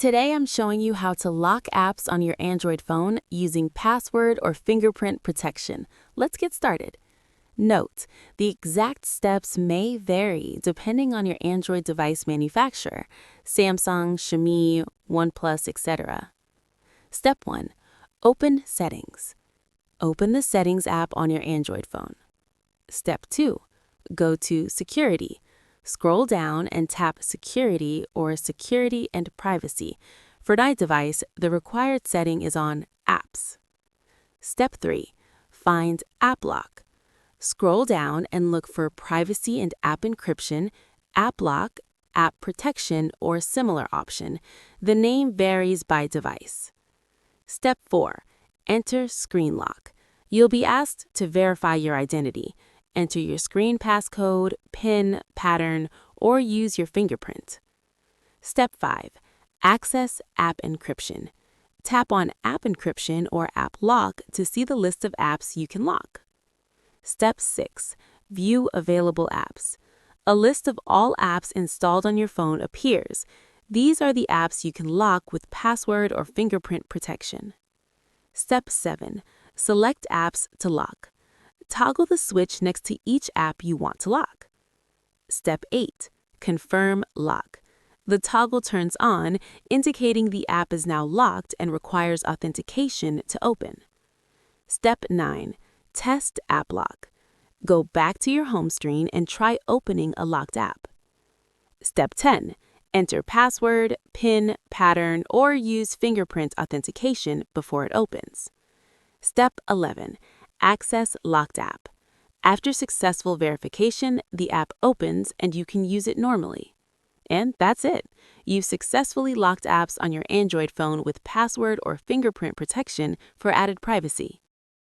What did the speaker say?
Today I'm showing you how to lock apps on your Android phone using password or fingerprint protection. Let's get started. Note, the exact steps may vary depending on your Android device manufacturer, Samsung, Xiaomi, OnePlus, etc. Step 1. Open Settings. Open the Settings app on your Android phone. Step 2. Go to Security. Scroll down and tap Security or Security and Privacy. For my device, the required setting is on Apps. Step 3. Find App Lock. Scroll down and look for Privacy and App Encryption, App Lock, App Protection, or similar option. The name varies by device. Step 4. Enter Screen Lock. You'll be asked to verify your identity. Enter your screen passcode, PIN, pattern, or use your fingerprint. Step 5. Access App Encryption. Tap on App Encryption or App Lock to see the list of apps you can lock. Step 6. View Available Apps. A list of all apps installed on your phone appears. These are the apps you can lock with password or fingerprint protection. Step 7. Select apps to lock. Toggle the switch next to each app you want to lock. Step 8. Confirm Lock. The toggle turns on, indicating the app is now locked and requires authentication to open. Step 9. Test App Lock. Go back to your home screen and try opening a locked app. Step 10. Enter password, PIN, pattern, or use fingerprint authentication before it opens. Step 11. Access Locked App. After successful verification, the app opens and you can use it normally. And that's it. You've successfully locked apps on your Android phone with password or fingerprint protection for added privacy.